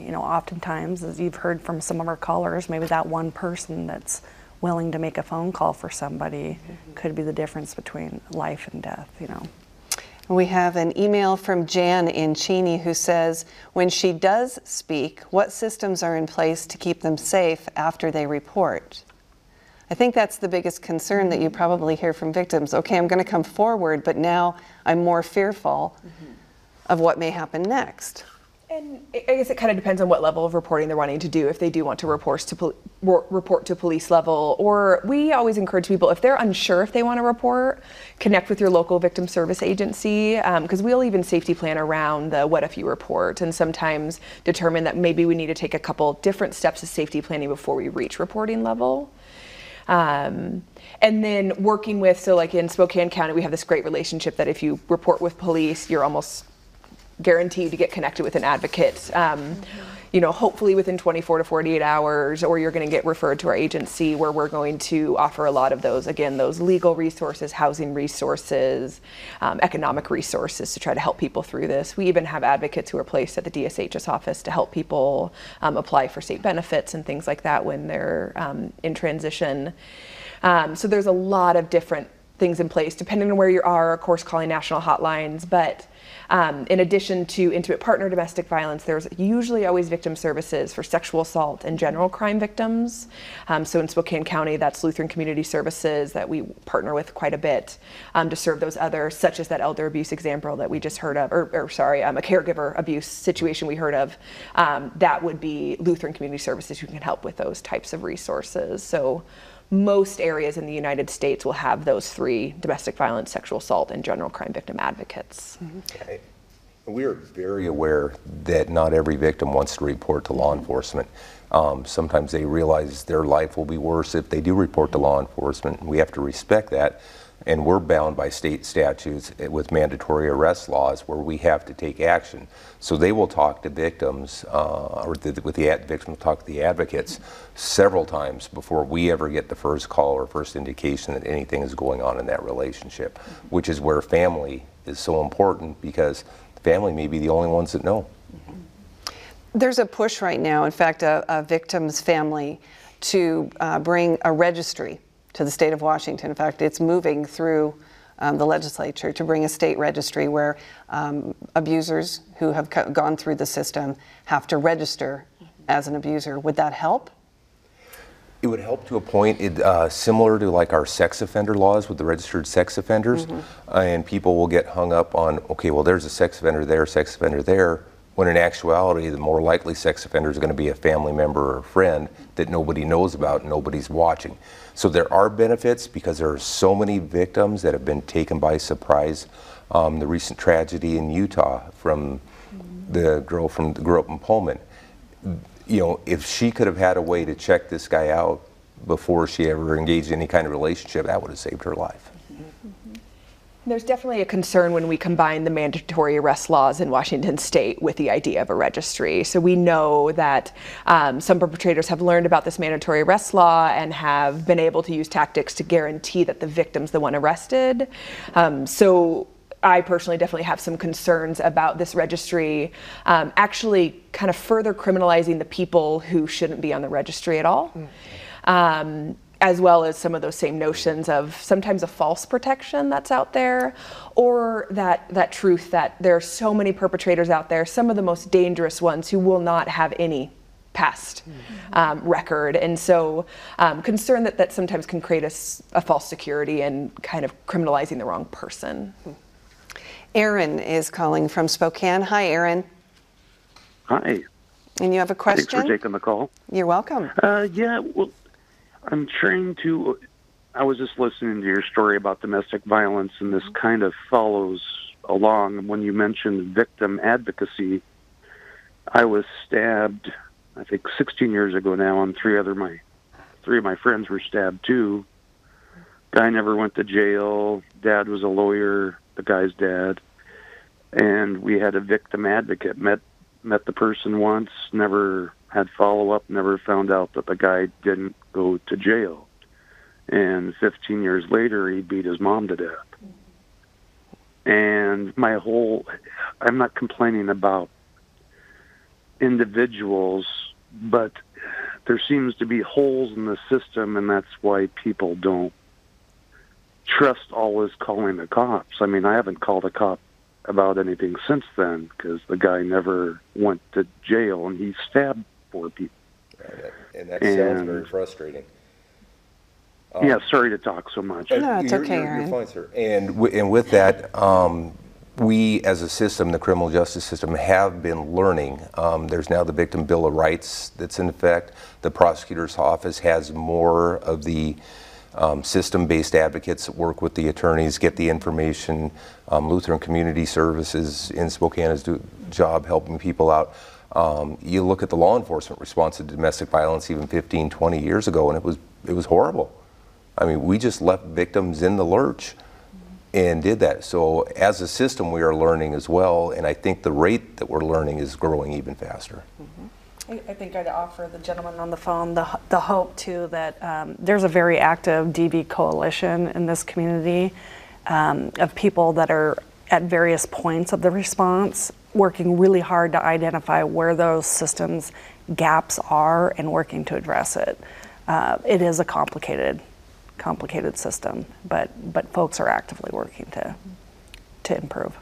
oftentimes, as you've heard from some of our callers, maybe that one person that's willing to make a phone call for somebody could be the difference between life and death. We have an email from Jan in Cheney who says, when she does speak, what systems are in place to keep them safe after they report? I think that's the biggest concern that you probably hear from victims. Okay, I'm going to come forward, but now I'm more fearful of what may happen next. And I guess it kind of depends on what level of reporting they're wanting to do, if they do want to report to police level. Or we always encourage people, if they're unsure if they want to report, connect with your local victim service agency, because we'll even safety plan around the what if you report, and sometimes determine that maybe we need to take a couple different steps of safety planning before we reach reporting level. And then working with, so like in Spokane County, we have this great relationship that if you report with police, you're almost guaranteed to get connected with an advocate, hopefully within 24 to 48 hours, or you're going to get referred to our agency where we're going to offer a lot of those, again, those legal resources, housing resources, economic resources to try to help people through this. We even have advocates who are placed at the DSHS office to help people apply for state benefits and things like that when they're in transition. So there's a lot of different things in place, depending on where you are, of course, calling national hotlines, but in addition to intimate partner domestic violence, there's usually always victim services for sexual assault and general crime victims. So in Spokane County, that's Lutheran Community Services that we partner with quite a bit to serve those others, such as that elder abuse example that we just heard of, a caregiver abuse situation we heard of. That would be Lutheran Community Services who can help with those types of resources. So most areas in the United States will have those 3 domestic violence, sexual assault, and general crime victim advocates. Okay. We are very aware that not every victim wants to report to law enforcement. Sometimes they realize their life will be worse if they do report to law enforcement. We have to respect that. And we're bound by state statutes with mandatory arrest laws where we have to take action. So they will talk to victims, victims will talk to the advocates several times before we ever get the first call or first indication that anything is going on in that relationship, which is where family is so important, because family may be the only ones that know. There's a push right now, in fact, a victim's family to bring a registry to the state of Washington. In fact, it's moving through the legislature to bring a state registry where abusers who have gone through the system have to register as an abuser. Would that help? It would help to a point, similar to like our sex offender laws with the registered sex offenders, and people will get hung up on, okay, well, there's a sex offender there, when in actuality, the more likely sex offender is going to be a family member or a friend that nobody knows about and nobody's watching. So there are benefits because there are so many victims that have been taken by surprise. The recent tragedy in Utah from the girl who grew up in Pullman. You know, if she could have had a way to check this guy out before she ever engaged in any kind of relationship, that would have saved her life. There's definitely a concern when we combine the mandatory arrest laws in Washington state with the idea of a registry. So we know that some perpetrators have learned about this mandatory arrest law and have been able to use tactics to guarantee that the victim's the one arrested. So I personally definitely have some concerns about this registry actually kind of further criminalizing the people who shouldn't be on the registry at all. As well as some of those same notions of sometimes a false protection that's out there, or that truth that there are so many perpetrators out there, some of the most dangerous ones who will not have any past record. And so concern that sometimes can create a false security and kind of criminalizing the wrong person. Aaron is calling from Spokane. Hi, Aaron. Hi. And you have a question? Thanks for taking the call. You're welcome. Yeah, well, I'm trying to, I was just listening to your story about domestic violence, and this kind of follows along. When you mentioned victim advocacy, I was stabbed, I think 16 years ago now, and three of my friends were stabbed too. Guy never went to jail. Dad was a lawyer, the guy's dad. And we had a victim advocate, met the person once, never had follow-up, never found out that the guy didn't go to jail. And 15 years later, he beat his mom to death. And I'm not complaining about individuals, but there seems to be holes in the system, and that's why people don't trust always calling the cops. I mean, I haven't called a cop about anything since then because the guy never went to jail, and he stabbed 4 people. And that sounds very frustrating. Yeah, sorry to talk so much. No, it's okay, Aaron. You're fine, sir. And with that, we as a system, the criminal justice system, have been learning. There's now the Victim Bill of Rights that's in effect. The prosecutor's office has more of the system-based advocates that work with the attorneys, get the information. Lutheran Community Services in Spokane is doing a job helping people out. You look at the law enforcement response to domestic violence even 15, 20 years ago, and it was horrible. I mean, we just left victims in the lurch and did that. So as a system, we are learning as well, and I think the rate that we're learning is growing even faster. I think I'd offer the gentleman on the phone the hope too that there's a very active DV coalition in this community of people that are at various points of the response, working really hard to identify where those systems gaps are and working to address it. It is a complicated system, but folks are actively working to improve.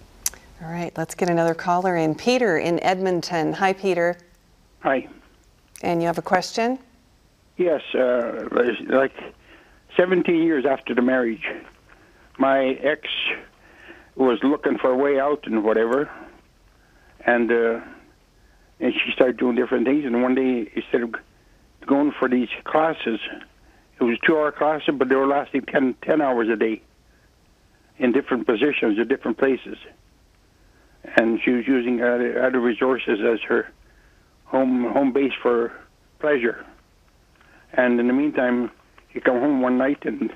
All right, let's get another caller in. Peter in Edmonton. Hi, Peter. Hi. And you have a question? Yes, like 17 years after the marriage, my ex was looking for a way out and whatever, and she started doing different things, and one day, instead of going for these classes, it was 2-hour classes, but they were lasting 10 hours a day in different positions at different places. And she was using other resources as her home base for pleasure. And in the meantime, she come home one night and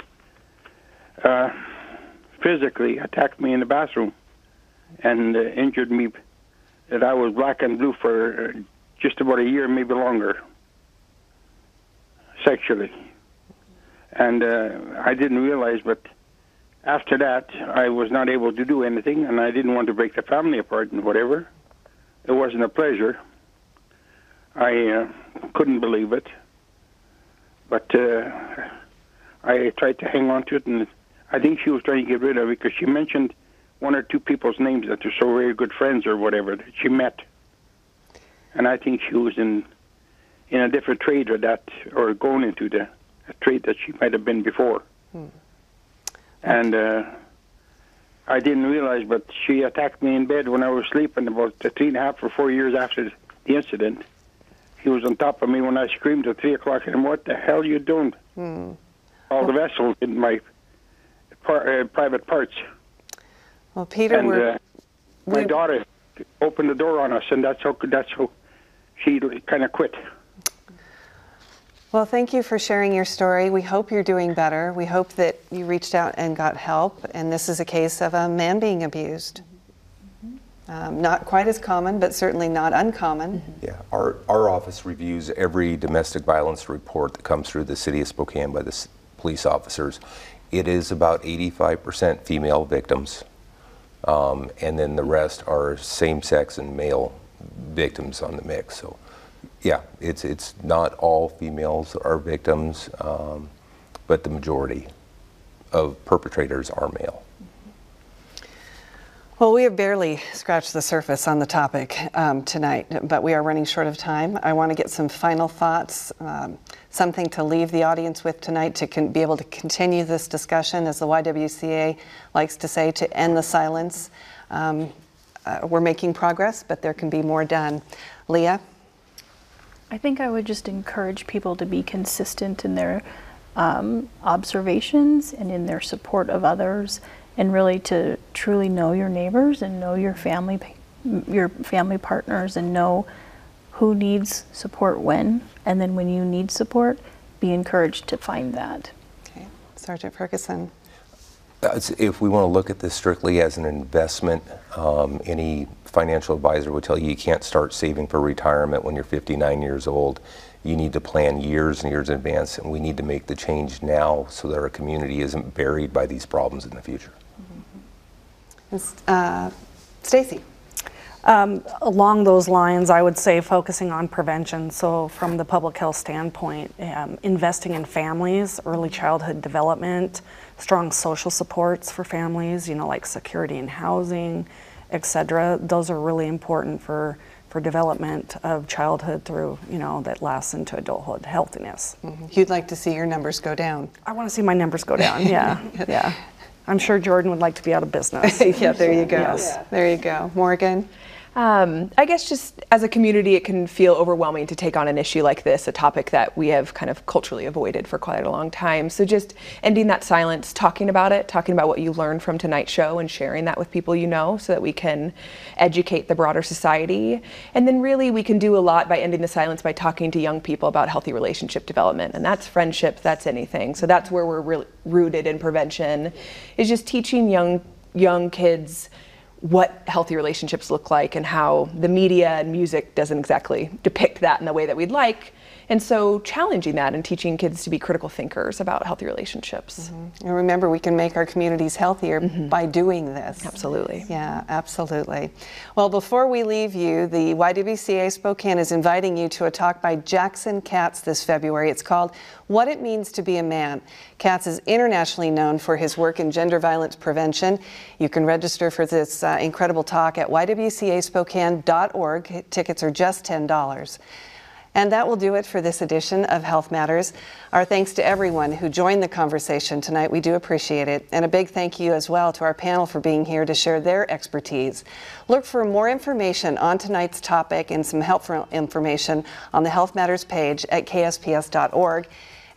physically attacked me in the bathroom and injured me that I was black and blue for just about a year, maybe longer, sexually. And I didn't realize, but after that, I was not able to do anything, and I didn't want to break the family apart and whatever. It wasn't a pleasure. I couldn't believe it, but I tried to hang on to it, and I think she was trying to get rid of it because she mentioned 1 or 2 people's names that are so very good friends or whatever that she met, and I think she was in a different trade or that, or going into trait that she might have been before. And I didn't realize, but she attacked me in bed when I was sleeping about 3.5 or 4 years after the incident. He was on top of me when I screamed at 3 o'clock in the morning, what the hell are you doing? All the vessels in my private parts. Well, Peter, and my daughter opened the door on us, and that's how she kind of quit. Well, thank you for sharing your story. We hope you're doing better. We hope that you reached out and got help. And this is a case of a man being abused. Not quite as common, but certainly not uncommon. Yeah, our office reviews every domestic violence report that comes through the city of Spokane by the police officers. It is about 85% female victims, and then the rest are same-sex and male victims on the mix. So, yeah, it's not all females are victims, but the majority of perpetrators are male. Well, we have barely scratched the surface on the topic tonight, but we are running short of time. I want to get some final thoughts, something to leave the audience with tonight to be able to continue this discussion, as the YWCA likes to say, to end the silence. We're making progress, but there can be more done. Leah? I think I would just encourage people to be consistent in their observations and in their support of others, and really to truly know your neighbors and know your family partners, and know who needs support when, and then when you need support, be encouraged to find that. Okay, Sergeant Ferguson. If we want to look at this strictly as an investment, any financial advisor would tell you you can't start saving for retirement when you're 59 years old. You need to plan years and years in advance, and we need to make the change now so that our community isn't buried by these problems in the future. Stacy? Along those lines, I would say focusing on prevention. So from the public health standpoint, investing in families, early childhood development, strong social supports for families, like security and housing, etc. Those are really important for development of childhood through, that lasts into adulthood, healthiness. You'd like to see your numbers go down? I want to see my numbers go down, yeah. Yeah. I'm sure Jordan would like to be out of business. Yeah, there you go. Yes. There you go. Morgan? I guess just as a community, it can feel overwhelming to take on an issue like this, a topic that we have kind of culturally avoided for quite a long time. So just ending that silence, talking about it, talking about what you learned from tonight's show and sharing that with people you know so that we can educate the broader society. And then really we can do a lot by ending the silence by talking to young people about healthy relationship development. And that's friendship, that's anything. So that's where we're really rooted in prevention, is just teaching young kids what healthy relationships look like and how the media and music doesn't exactly depict that in the way that we'd like. And so challenging that and teaching kids to be critical thinkers about healthy relationships. And remember, we can make our communities healthier by doing this. Absolutely. Yeah, absolutely. Well, before we leave you, the YWCA Spokane is inviting you to a talk by Jackson Katz this February. It's called What It Means to Be a Man. Katz is internationally known for his work in gender violence prevention. You can register for this incredible talk at ywcaspokane.org. Tickets are just $10. And that will do it for this edition of Health Matters. Our thanks to everyone who joined the conversation tonight. We do appreciate it. And a big thank you as well to our panel for being here to share their expertise. Look for more information on tonight's topic and some helpful information on the Health Matters page at ksps.org.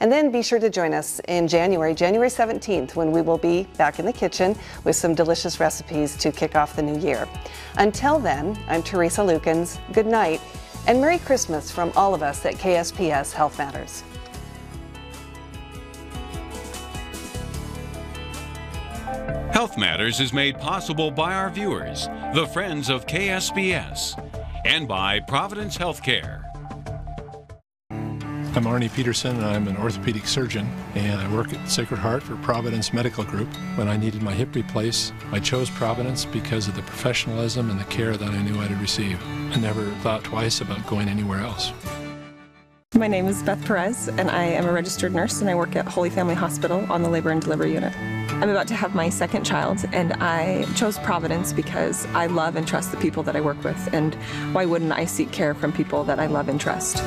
And then be sure to join us in January 17th, when we will be back in the kitchen with some delicious recipes to kick off the new year. Until then, I'm Teresa Lukens. Good night. And Merry Christmas from all of us at KSPS Health Matters. Health Matters is made possible by our viewers, the Friends of KSPS, and by Providence Healthcare. I'm Arnie Peterson, and I'm an orthopedic surgeon, and I work at Sacred Heart for Providence Medical Group. When I needed my hip replaced, I chose Providence because of the professionalism and the care that I knew I'd receive. I never thought twice about going anywhere else. My name is Beth Perez, and I am a registered nurse, and I work at Holy Family Hospital on the labor and delivery unit. I'm about to have my second child, and I chose Providence because I love and trust the people that I work with, and why wouldn't I seek care from people that I love and trust?